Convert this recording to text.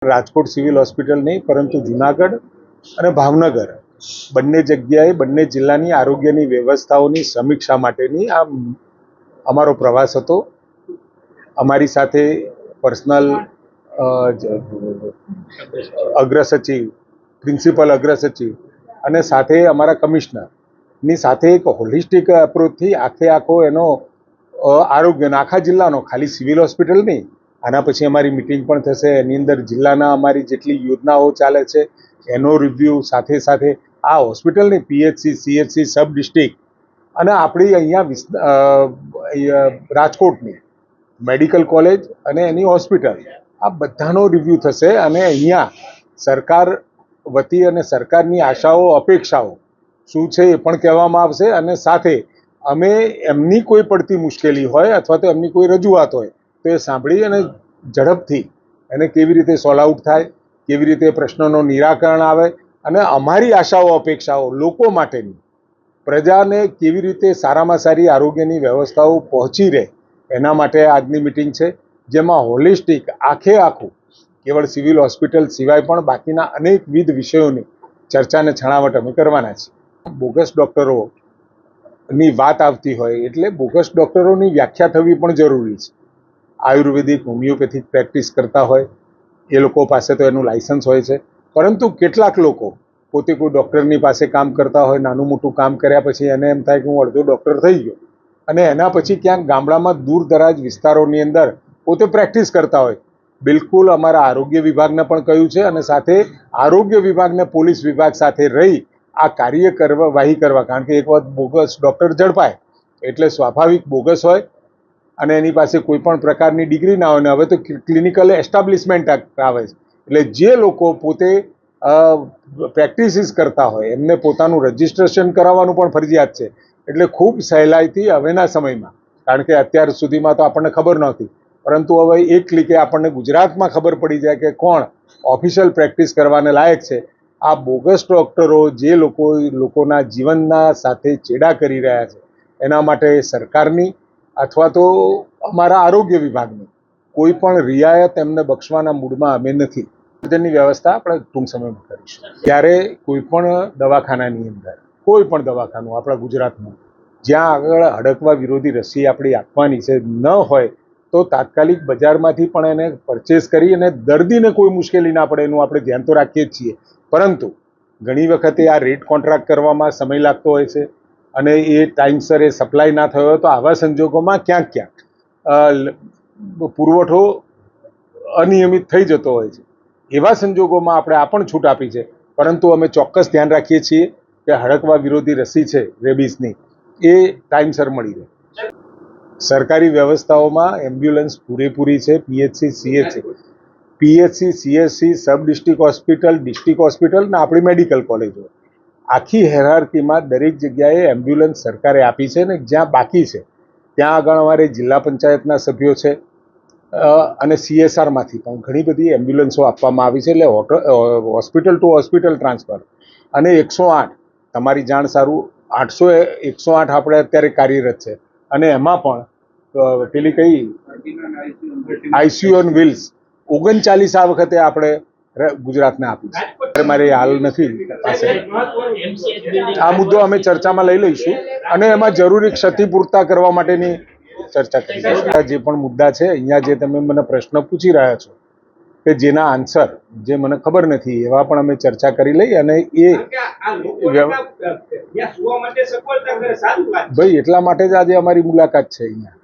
Rajkot civil hospital નહીં પરંતુ જુનાગઢ અને ભાવનગર બંને જગ્યાએ બંને જિલ્લાની આરોગ્યની વ્યવસ્થાઓની સમીક્ષા માટેની આ અમારો પ્રવાસ હતો. અમારી સાથે પર્સનલ અગ્રસચિવ, પ્રિન્સિપલ અગ્રસચિવ અને સાથે અમારા કમિશનરની સાથે એક હોલિસ્ટિક એપ્રોચથી આખો એનો આરોગ્યના આખા જિલ્લાનો, ખાલી સિવિલ હોસ્પિટલ નહીં, આના પછી અમારી મિટિંગ પણ થશે. એની અંદર જિલ્લાના અમારી જેટલી યોજનાઓ ચાલે છે એનો રિવ્યૂ, સાથે સાથે આ હોસ્પિટલની પીએચસી, સીએચસી, સબ ડિસ્ટ્રિક્ટ અને આપણી અહીંયા રાજકોટની મેડિકલ કોલેજ અને એની હોસ્પિટલ, આ બધાનો રિવ્યૂ થશે. અને અહીંયા સરકાર વતી અને સરકારની આશાઓ, અપેક્ષાઓ શું છે એ પણ કહેવામાં આવશે. અને સાથે અમે એમની કોઈ પડતી મુશ્કેલી હોય અથવા તો એમની કોઈ રજૂઆત હોય તો એ સાંભળી અને ઝડપથી એને કેવી રીતે સોલ્વ આઉટ થાય, કેવી રીતે પ્રશ્નોનું નિરાકરણ આવે અને અમારી આશાઓ, અપેક્ષાઓ લોકો માટેની, પ્રજાને કેવી રીતે સારામાં સારી આરોગ્યની વ્યવસ્થાઓ પહોંચી રહે એના માટે આજની મિટિંગ છે, જેમાં હોલિસ્ટિક આખું કેવળ સિવિલ હોસ્પિટલ સિવાય પણ બાકીના અનેકવિધ વિષયોની ચર્ચાને છણાવટ અમે કરવાના છીએ. બોગસ ડૉક્ટરોની વાત આવતી હોય એટલે બોગસ ડૉક્ટરોની વ્યાખ્યા થવી પણ જરૂરી છે. આયુર્વેદિક, હોમિયોપેથિક પ્રેક્ટિસ કરતા હોય એ લોકો પાસે તો એનું લાયસન્સ હોય છે, પરંતુ કેટલાક લોકો પોતે કોઈ ડૉક્ટરની પાસે કામ કરતા હોય, નાનું મોટું કામ કર્યા પછી એને એમ થાય કે હું અડધો ડૉક્ટર થઈ ગયો અને એના પછી ક્યાંક ગામડામાં દૂર દરાજ વિસ્તારોની અંદર પોતે પ્રેક્ટિસ કરતા હોય. બિલકુલ અમારા આરોગ્ય વિભાગને પણ કહ્યું છે અને સાથે આરોગ્ય વિભાગને પોલીસ વિભાગ સાથે રહી આ કાર્યવાહી કરવા, કારણ કે એક વખત બોગસ ડૉક્ટર ઝડપાય એટલે સ્વાભાવિક બોગસ હોય અને એની પાસે કોઈ પણ પ્રકારની ડિગ્રી ના હોય ને હવે તો ક્લિનિકલ એસ્ટાબ્લિશમેન્ટ આવે છે. એટલે જે લોકો પોતે પ્રેક્ટિસિસ કરતા હોય એમને પોતાનું રજિસ્ટ્રેશન કરાવવાનું પણ ફરજિયાત છે. એટલે ખૂબ સહેલાઈથી હવેના સમયમાં, કારણ કે અત્યાર સુધીમાં તો આપણને ખબર નહોતી, પરંતુ હવે એક ક્લિકે આપણને ગુજરાતમાં ખબર પડી જાય કે કોણ ઓફિશિયલ પ્રેક્ટિસ કરવાને લાયક છે. આ બોગસ ડૉક્ટરો જે લોકોના જીવનના સાથે ચેડા કરી રહ્યા છે એના માટે સરકારની અથવા તો અમારા આરોગ્ય વિભાગની કોઈ પણ રિયાયત એમને બક્ષવાના મૂડમાં અમે નથી. તેની વ્યવસ્થા આપણે ટૂંક સમયમાં કરીશું. ત્યારે કોઈ પણ દવાખાનાની અંદર, કોઈ પણ દવાખાનું આપણા ગુજરાતમાં જ્યાં આગળ હડકવા વિરોધી રસી આપણી આપવાની છે ન હોય તો તાત્કાલિક બજારમાંથી પણ એને પરચેસ કરી અને દર્દીને કોઈ મુશ્કેલી ના પડે એનું આપણે ધ્યાન તો રાખીએ જ છીએ. પરંતુ ઘણી વખતે આ રેટ કોન્ટ્રાક્ટ કરવામાં સમય લાગતો હોય છે અને એ ટાઈમસર એ સપ્લાય ના થયો હોય તો આવા સંજોગોમાં ક્યાંક પુરવઠો અનિયમિત થઈ જતો હોય છે. એવા સંજોગોમાં આપણે આ પણ છૂટ આપી છે, પરંતુ અમે ચોક્કસ ધ્યાન રાખીએ છીએ કે હડકવા વિરોધી રસી છે રેબિસની એ ટાઈમસર મળી રહે. સરકારી વ્યવસ્થાઓમાં એમ્બ્યુલન્સ પૂરેપૂરી છે. PHC, CHC, sub district hospital ને આપણી મેડિકલ કોલેજો, આખી હેરાર્કીમાં દરેક જગ્યાએ એમ્બ્યુલન્સ સરકારે આપી છે. ને જ્યાં બાકી છે ત્યાં આગળ અમારે જિલ્લા પંચાયતના સભ્યો છે અને CSRમાંથી પણ ઘણી બધી એમ્બ્યુલન્સો આપવામાં આવી છે. એટલે હોસ્પિટલ ટુ હોસ્પિટલ ટ્રાન્સફર અને 108, તમારી જાણ સારું, 108 આપણે અત્યારે કાર્યરત છે અને એમાં પણ પેલી કઈ આઈસીયુ ઓન વ્હીલ્સ 39 આ વખતે આપણે ગુજરાતને આપી છે. મારે હાલ નથી પાસે, આ મુદ્દો અમે ચર્ચામાં લઈ લઈશું અને એમાં જરૂરી ક્ષતિપૂર્તા કરવા માટેની ચર્ચા કરીશું. જે પણ મુદ્દા છે અહીંયા જે તમે મને પ્રશ્ન પૂછી રહ્યા છો કે જેના આન્સર જે મને ખબર નથી એવા પણ અમે ચર્ચા કરી લઈ અને ભાઈ એટલા માટે જ આજે અમારી મુલાકાત છે અહીંયા.